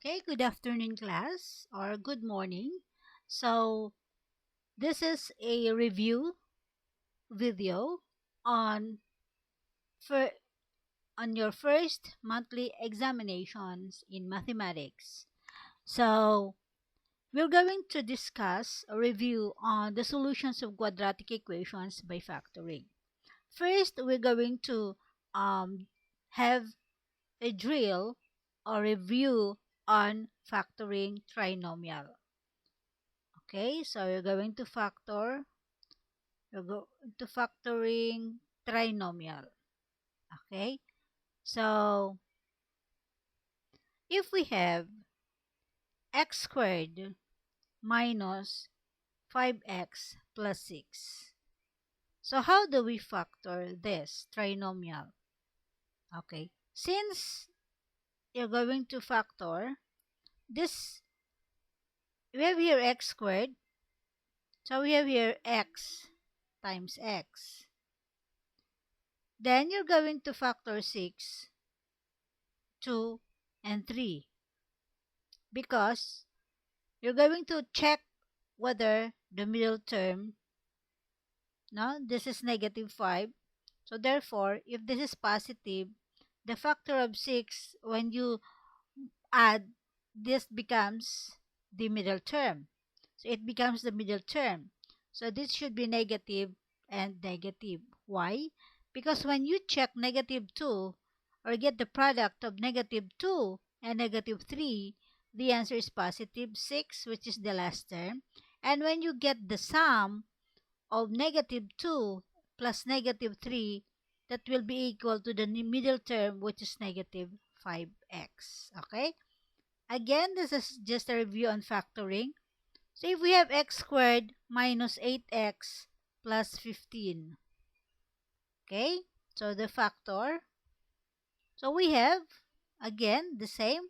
Okay, good afternoon, class, or good morning. So, this is a review video on fir- on your first monthly examinations in mathematics. So, we're going to discuss a review on the solutions of quadratic equations by factoring. First, we're going to have a drill or review on factoring trinomial. Okay, so you're going to factoring trinomial. Okay, so if we have x squared minus 5x plus 6, so how do we factor this trinomial? Okay, since you're going to factor this, we have here x squared, so we have here x times x. Then you're going to factor 6, 2, and 3 because you're going to check whether the middle term, no, this is negative 5. So therefore, if this is positive, the factor of 6, when you add, this becomes the middle term. So it becomes the middle term. So this should be negative and negative. Why? Because when you check negative 2 or get the product of negative 2 and negative 3, the answer is positive 6, which is the last term. And when you get the sum of negative 2 plus negative 3, that will be equal to the middle term, which is negative 5x. Okay? Again, this is just a review on factoring. So if we have x squared minus 8x plus 15, okay, so the factor, so we have, again, the same.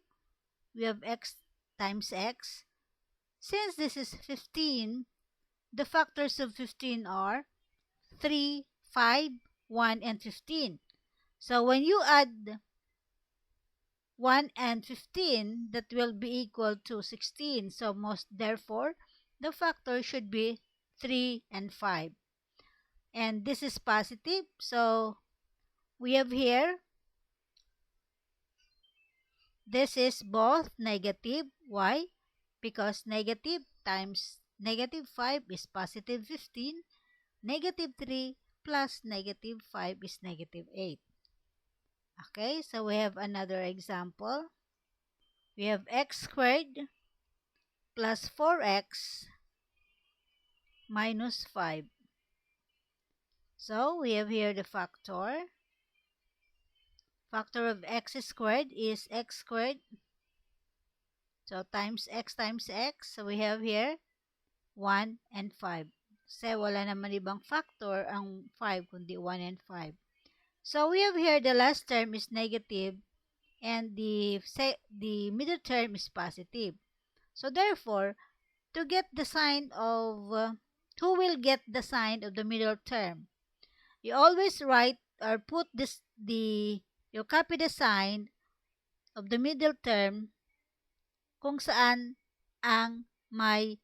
We have x times x. Since this is 15, the factors of 15 are 3, 5, 1, and 15. So when you add 1 and 15, that will be equal to 16. So therefore, the factor should be 3 and 5. And this is positive. So we have here, this is both negative. Why? Because negative times negative 5 is positive 15. Negative 3 plus negative 5 is negative 8. Okay, so we have another example. We have x squared plus 4x minus 5. So we have here the factor. Factor of x squared is x squared. So times x times x. So we have here 1 and 5. Kasi wala naman ibang factor ang 5 kundi 1 and 5. So we have here the last term is negative and the middle term is positive. So therefore, to get the sign of who will get the sign of the middle term, you always write or put you copy the sign of the middle term kung saan ang may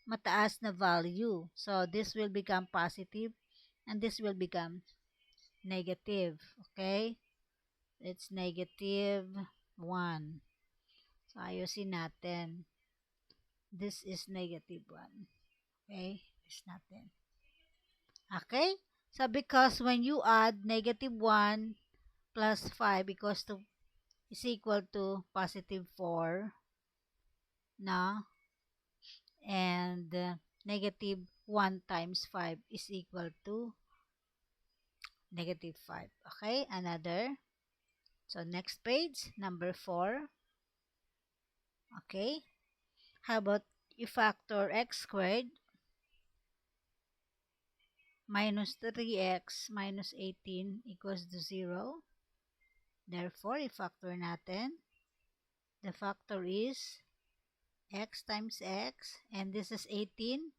mataas na value. So this will become positive and this will become negative. Okay? It's negative 1. So ayusin natin. This is negative 1. Okay? It's natin. Okay? So because when you add negative 1 plus 5 is equal to positive 4 na, and negative 1 times 5 is equal to negative 5. Okay, another. So next page, number 4. Okay, how about you factor x squared minus 3x minus 18 equals to 0. Therefore, i-factor natin. The factor is x times x, and this is 18.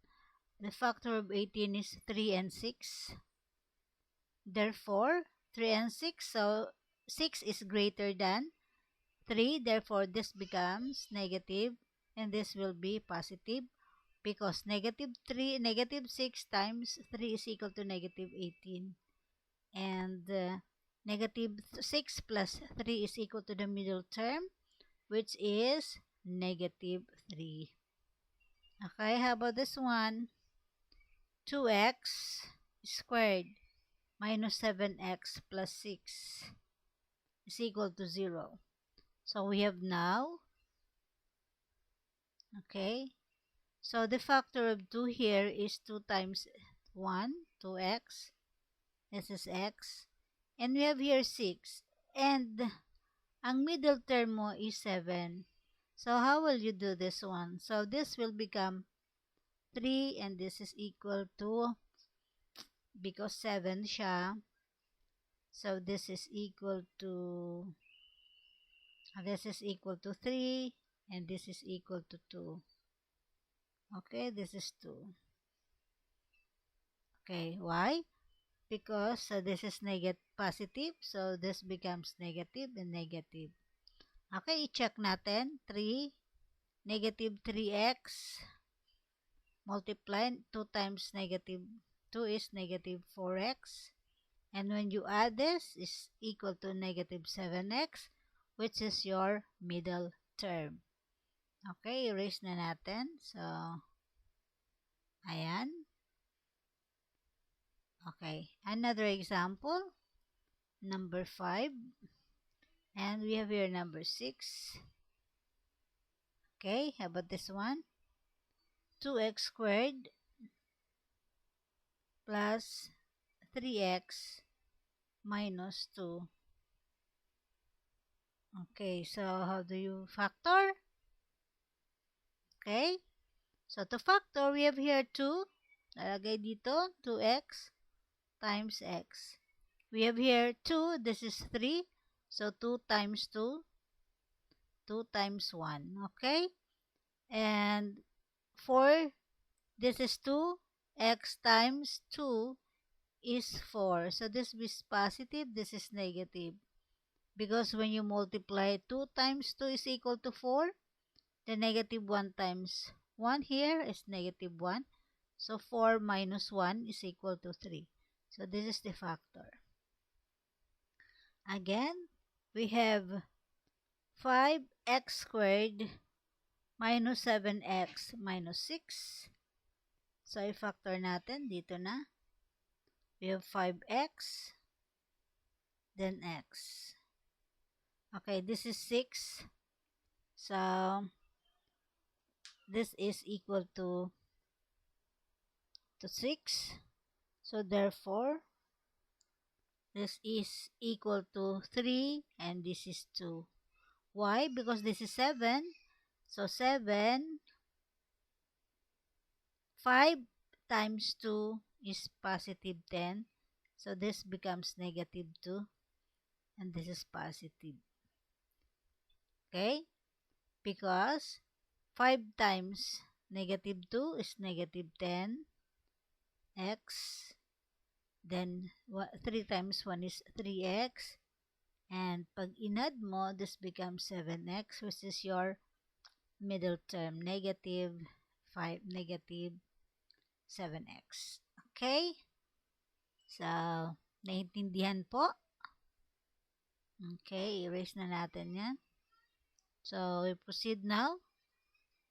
The factor of 18 is 3 and 6. Therefore, 3 and 6, so 6 is greater than 3, therefore this becomes negative and this will be positive because negative 6 times 3 is equal to negative 18 and negative 6 plus 3 is equal to the middle term which is negative 3. Okay, how about this one? 2x squared minus 7x plus 6 is equal to 0. So we have now, okay, so the factor of 2 here is 2 times 1, 2x, this is x, and we have here 6, and ang middle term mo is 7. So how will you do this one? So this will become 3 and this is equal to, because 7 siya, so this is equal to 3 and this is equal to 2. Okay, this is 2. Okay, why? Because this is positive, so this becomes negative and negative. Okay, i-check natin. 3, negative 3x multiplied 2 times negative 2 is negative 4x. And when you add this, is equal to negative 7x, which is your middle term. Okay, erase na natin. So, ayan. Okay, another example, number 5. And we have here number 6. Okay, how about this one? 2x squared plus 3x minus 2. Okay, so how do you factor? Okay, so to factor, we have here 2. Lalagay dito, 2x times x. We have here 2, this is 3. So 2 times 2, 2 times 1. Okay, and 4, this is 2. X times 2 is 4. So this is positive, this is negative. Because when you multiply 2 times 2 is equal to 4, the negative 1 times 1 here is negative 1. So 4 minus 1 is equal to 3. So this is the factor. Again, we have 5x squared minus 7x minus 6. So i-factor natin dito na. We have 5x, then x. Okay, this is 6. So this is equal to 6. So therefore, this is equal to 3 and this is 2. Why? Because this is 7. So 7, 5 times 2 is positive 10. So this becomes negative 2 and this is positive. Okay? Because 5 times negative 2 is negative 10 x. Then 3 times 1 is 3x. And pag inad mo, this becomes 7x, which is your middle term, negative 5, negative 7x. Okay? So, naintindihan po? Okay, erase na natin yan. So, we proceed now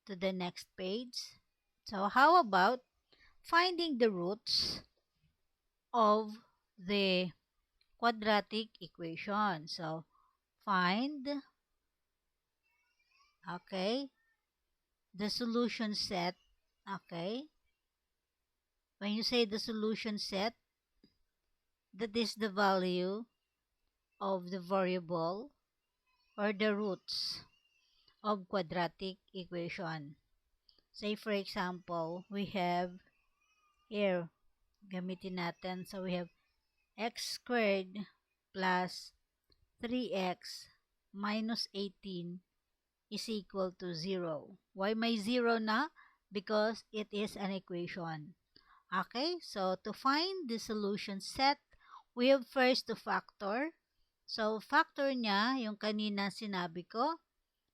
to the next page. So, how about finding the roots of the quadratic equation? So, find, okay, the solution set. Okay, when you say the solution set, that is the value of the variable or the roots of quadratic equation. Say for example, we have here, gamitin natin, so we have x squared plus 3x minus 18 is equal to 0. Why may 0 na? Because it is an equation. Okay, so to find the solution set, we have first to factor. So, factor niya, yung kanina sinabi ko.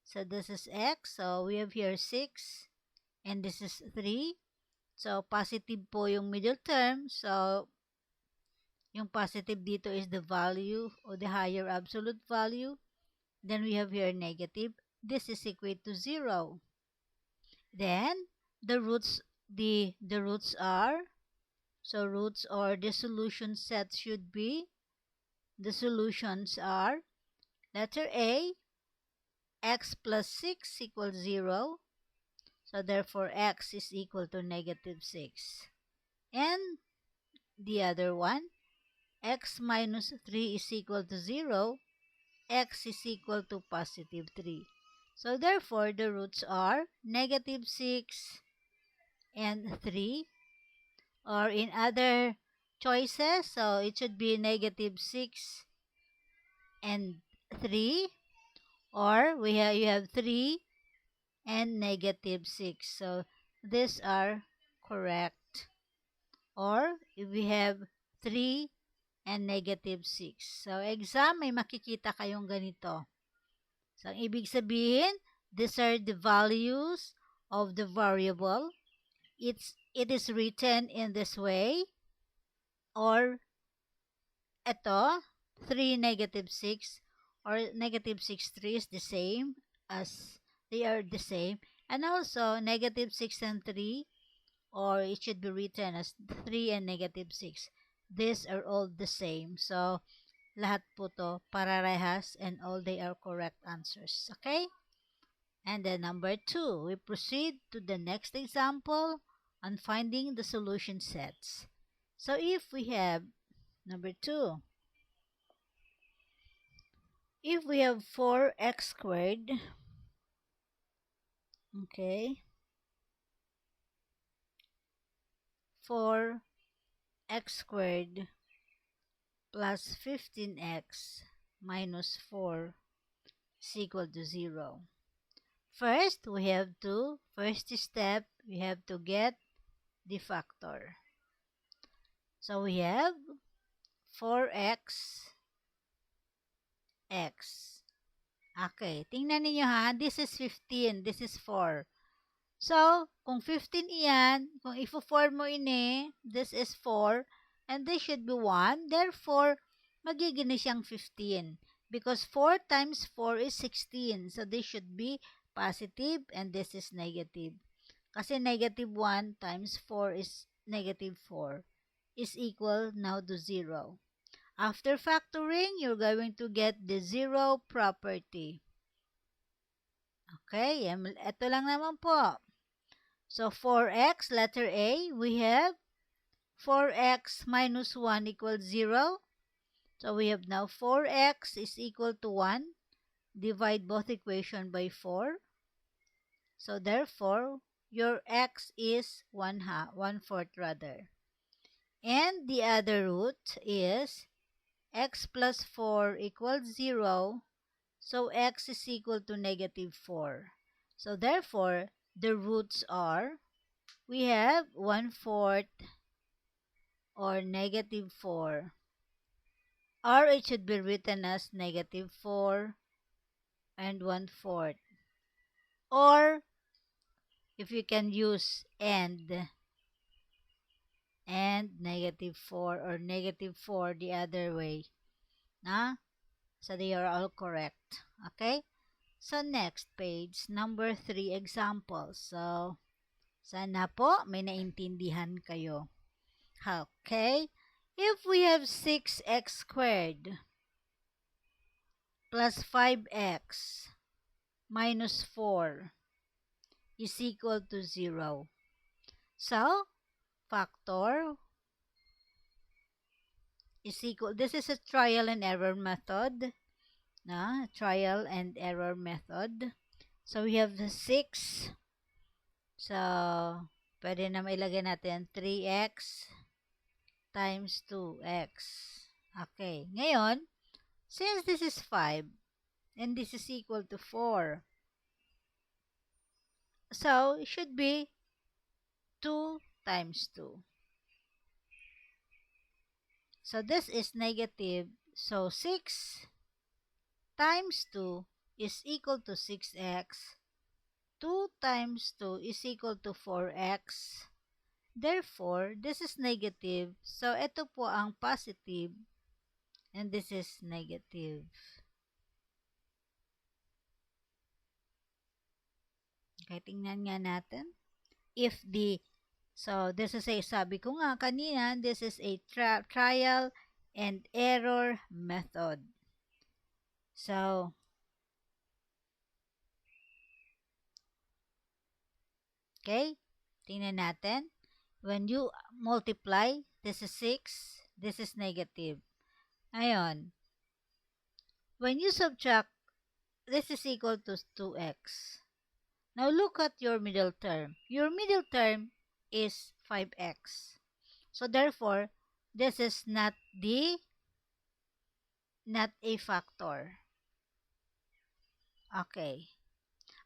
So, this is x. So, we have here 6. And this is 3. So, positive po yung middle term. So, yung positive dito is the value or the higher absolute value. Then, we have here negative. This is equal to 0. Then, the roots, the roots are, so roots or the solution set should be, the solutions are, letter A, x plus 6 equals 0. So therefore, x is equal to negative 6. And the other one, x minus 3 is equal to 0. X is equal to positive 3. So therefore, the roots are negative 6 and 3. Or in other choices, so it should be negative 6 and 3. Or you have 3 and negative 6. So these are correct. Or if we have 3 and negative 6. So exam, may makikita kayong ganito. So ang ibig sabihin, these are the values of the variable. It is written in this way. Or ito, 3 negative 6 or negative 6 3 is the same as they are the same. And also negative 6 and 3, or it should be written as 3 and negative 6. These are all the same. So, lahat po to parehas and all they are correct answers. Okay? And then number 2, we proceed to the next example on finding the solution sets. So, if we have number 2, if we have 4x squared, okay, 4x squared plus 15x minus 4 is equal to 0. First step, we have to get the factor. So we have 4x x. Okay, tingnan niyo ha, this is 15, this is 4. So, kung 15 iyan, kung ifo-4 mo ini, this is 4, and this should be 1. Therefore, magiging na siyang 15. Because 4 times 4 is 16. So, this should be positive, and this is negative. Kasi negative 1 times 4 is negative 4 is equal now to 0. After factoring, you're going to get the zero property. Okay, ito lang naman po. So, 4x, letter A, we have 4x minus 1 equals 0. So, we have now 4x is equal to 1. Divide both equation by 4. So, therefore, your x is 1/4 rather. And the other root is x plus 4 equals 0. So, x is equal to negative 4. So, therefore, the roots are, we have 1/4 or negative 4. Or it should be written as negative 4 and 1/4. Or, if you can use and negative 4 or negative 4 the other way. So they are all correct. Okay? So next page, number 3 examples. So, sana po may naintindihan kayo. Okay? If we have 6x squared plus 5x minus 4 is equal to 0. So, factor is equal, this is a trial and error method. Trial and error method. So, we have the 6. So, pwede na mailagay natin 3x times 2x. Okay. Ngayon, since this is 5 and this is equal to 4, so it should be 2 times 2. So this is negative. So 6 times 2 is equal to 6x. 2 times 2 is equal to 4x. Therefore, this is negative. So, ito po ang positive and this is negative. Okay, tingnan nga natin. So this is sabi ko nga kanina, this is a trial and error method. So, okay, tingnan natin. When you multiply, this is 6, this is negative. Ayon, when you subtract, this is equal to 2x. Now look at your middle term. Your middle term is 5x. So therefore, this is not a factor. Okay.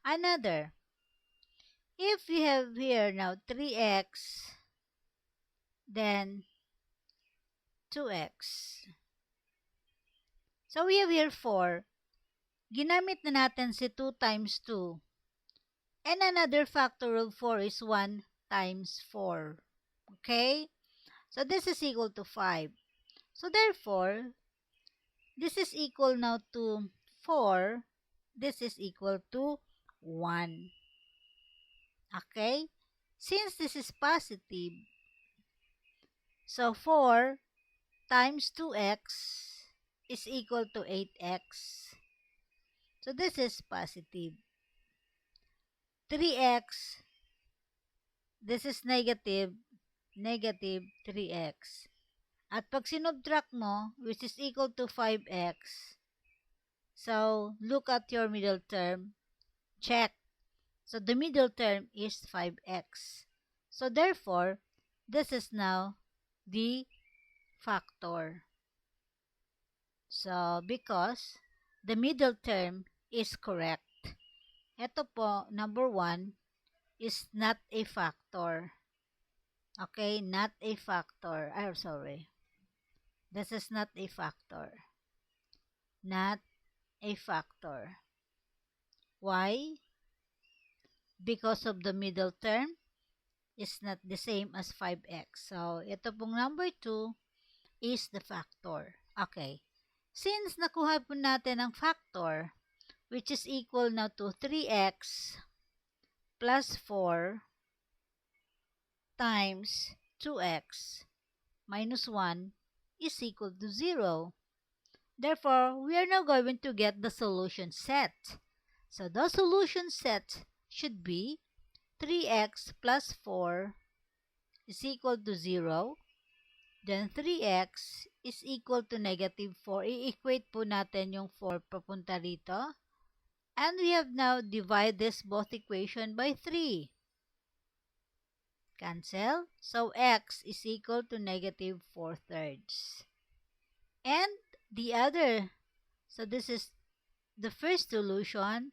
Another. If we have here now 3x, then 2x. So we have here 4. Ginamit na natin si 2 times 2. And another factor of 4 is 1 times 4. Okay? So this is equal to 5. So therefore, this is equal now to 4. This is equal to 1. Okay? Since this is positive, so 4 times 2x is equal to 8x. So this is positive. 3x, this is negative 3x. At pag sinubtract mo, which is equal to 5x, so look at your middle term, check. So the middle term is 5x. So therefore, this is now the factor. So because the middle term is correct. Ito po, number 1 is not a factor. Okay, not a factor. I'm sorry. This is not a factor. Not a factor. Why? Because of the middle term is not the same as 5x. So, ito pong number 2 is the factor. Okay. Since nakuha po natin ang factor, which is equal now to 3x plus 4 times 2x minus 1 is equal to 0. Therefore, we are now going to get the solution set. So, the solution set should be 3x plus 4 is equal to 0. Then, 3x is equal to negative 4. I-equate po natin yung 4 papunta rito. And we have now divided this both equation by 3. Cancel. So, x is equal to negative 4/3. And the other, so this is the first solution.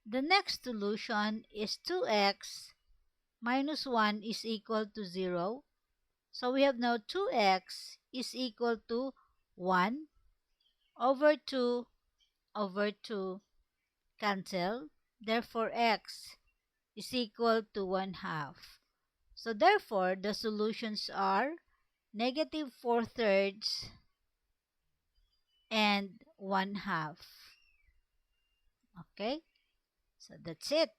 The next solution is 2x minus 1 is equal to 0. So, we have now 2x is equal to 1 over 2 over 2. Cancel. Therefore, x is equal to 1/2. So, therefore, the solutions are negative 4/3 and 1/2. Okay? So, that's it.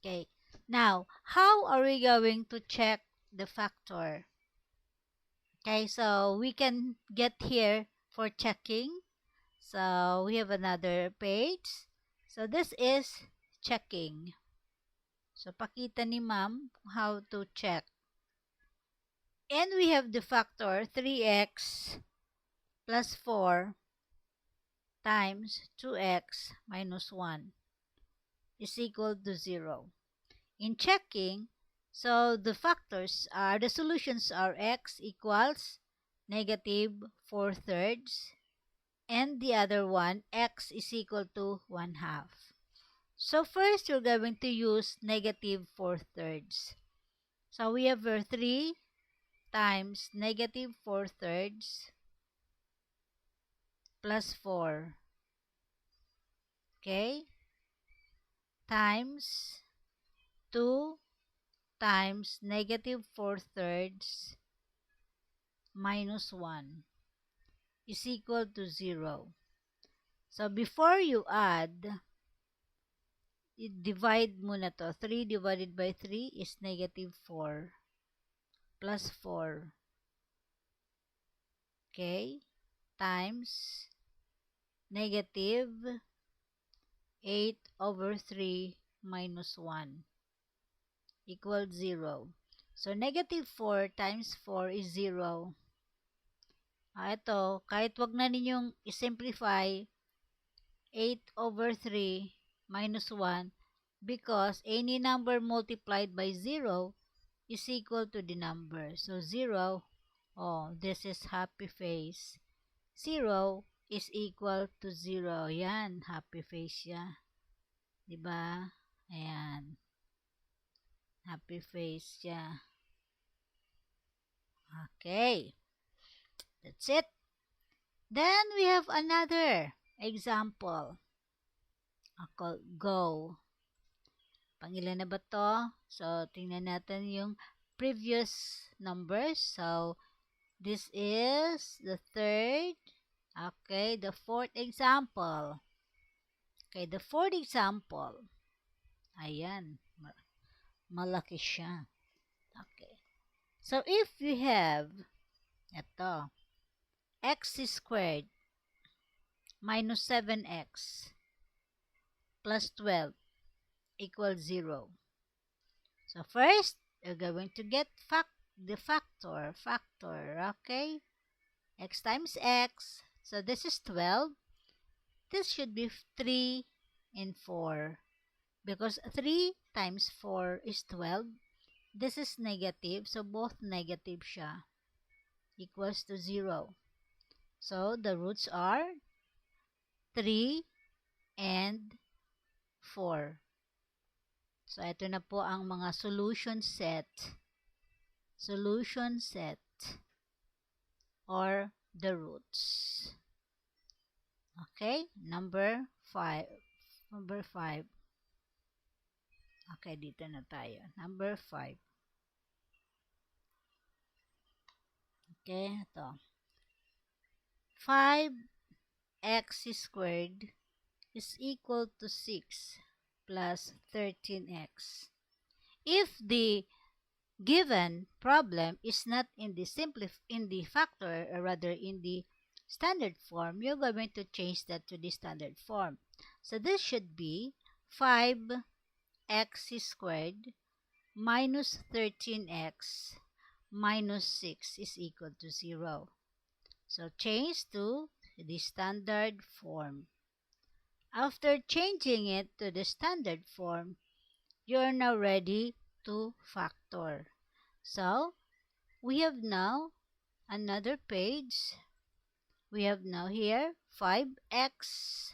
Okay. Now, how are we going to check the factor? Okay, so we can get here for checking. So, we have another page. So, this is checking. So, pakita ni ma'am how to check. And we have the factor 3x plus 4 times 2x minus 1 is equal to 0. In checking, so the solutions are x equals negative 4/3 and the other one, x is equal to 1/2. So first, you're going to use negative 4/3. So we have 3 times negative 4/3 plus 4. Okay? Times 2 times negative 4/3 minus 1 is equal to 0. So, before you add, divide muna to. 3 divided by 3 is negative 4 plus 4. Okay? Times negative 8 over 3 minus 1 equals 0. So, negative 4 times 4 is 0. Ito, kahit wag na ninyong i-simplify, 8 over 3 minus 1 because any number multiplied by 0 is equal to the number. So, 0, oh, this is happy face. 0 is equal to 0. Yan, happy face siya. Diba? Ayan. Happy face siya. Okay. That's it. Then we have another example. Ako, go. Pangilan na ba to? So, tingnan natin yung previous numbers. So, this is the third. Okay, the fourth example. Okay, the fourth example. Ayan. Malaki siya. Okay. So, if you have ito, x squared minus 7x plus 12 equals 0. So, first, you're going to get the factor. Okay? X times x. So, this is 12. This should be 3 and 4. Because 3 times 4 is 12. This is negative. So, both negative siya. Equals to 0. So, the roots are 3 and 4. So, ito na po ang mga solution set. Solution set or the roots. Okay, number 5. Number 5. Okay, dito na tayo. Number 5. Okay, ito. 5x squared is equal to 6 plus 13x. If the given problem is not in the factor, or rather in the standard form, you're going to change that to the standard form. So this should be 5x squared minus 13x minus 6 is equal to 0. So change to the standard form. After changing it to the standard form, you're now ready to factor. So, we have now another page. We have now here 5x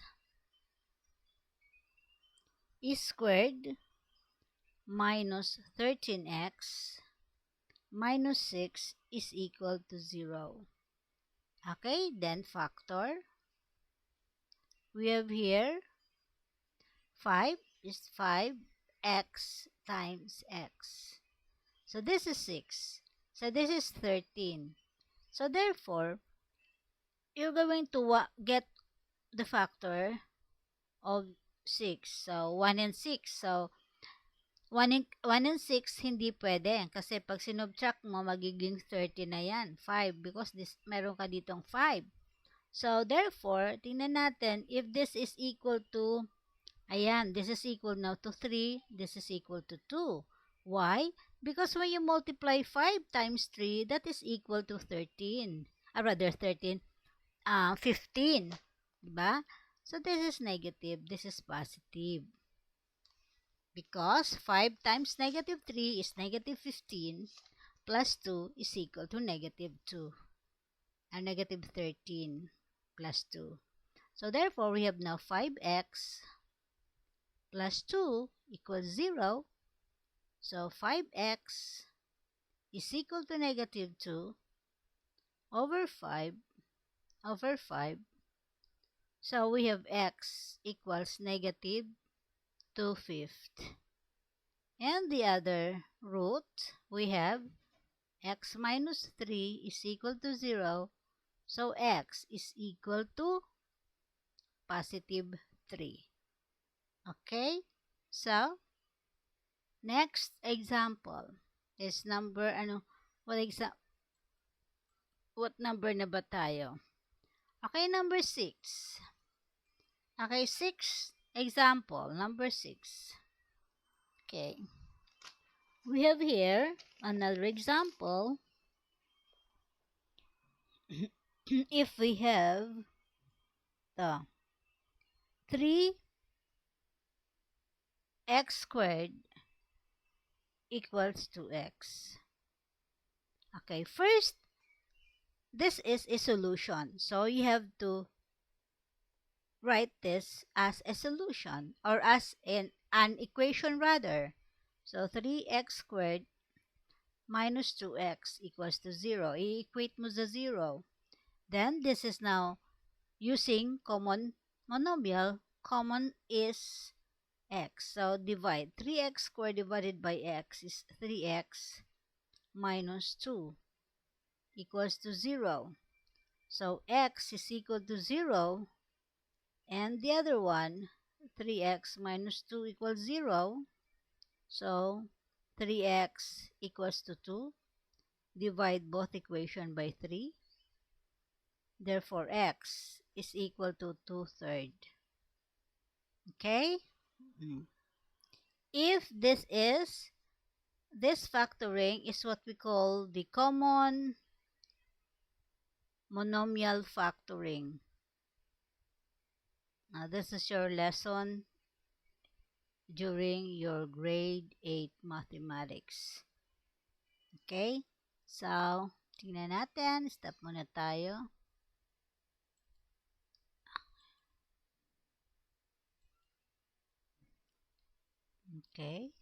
squared minus 13x minus 6 is equal to 0. Okay, then factor. We have here 5 is 5x times x. So this is 6. So this is 13. So therefore, you're going to get the factor of 6. So 1 and 6. So 1 and 6 hindi pwede. Kasi pag sinubtract mo, magiging 30 na yan. 5 because meron ka ditong 5. So therefore, tingnan natin if this is equal to, ayan, this is equal now to 3. This is equal to 2. Why? Because when you multiply 5 times 3, that is equal to 13. Rather 13, 15. Diba? So this is negative. This is positive. Because 5 times negative 3 is negative 15 plus 2 is equal to negative 2. Or negative 13 plus 2. So therefore, we have now 5x plus 2 equals 0. So 5x is equal to negative 2 over 5 So we have x equals negative 2/5. And the other root, we have x minus 3 is equal to 0. So x is equal to positive 3. Okay? So, next example is number, what number na ba tayo? Okay, number 6. Okay, 6, example, number 6. Okay. We have here another example. If we have the 3x squared equals to x. Okay, first, this is a solution. So you have to write this as a solution or as an equation rather. So 3x squared minus 2x equals to 0. I-equate mo sa 0. Then this is now using common monomial. Common is x. So divide. 3x squared divided by x is 3x minus 2 equals to 0. So x is equal to 0. And the other one, 3x minus 2 equals 0. So 3x equals to 2. Divide both equation by 3. Therefore, x is equal to 2/3. Okay? If this factoring is what we call the common monomial factoring. Now, this is your lesson during your grade 8 mathematics. Okay? So, tingnan natin. Stop muna tayo. Okay.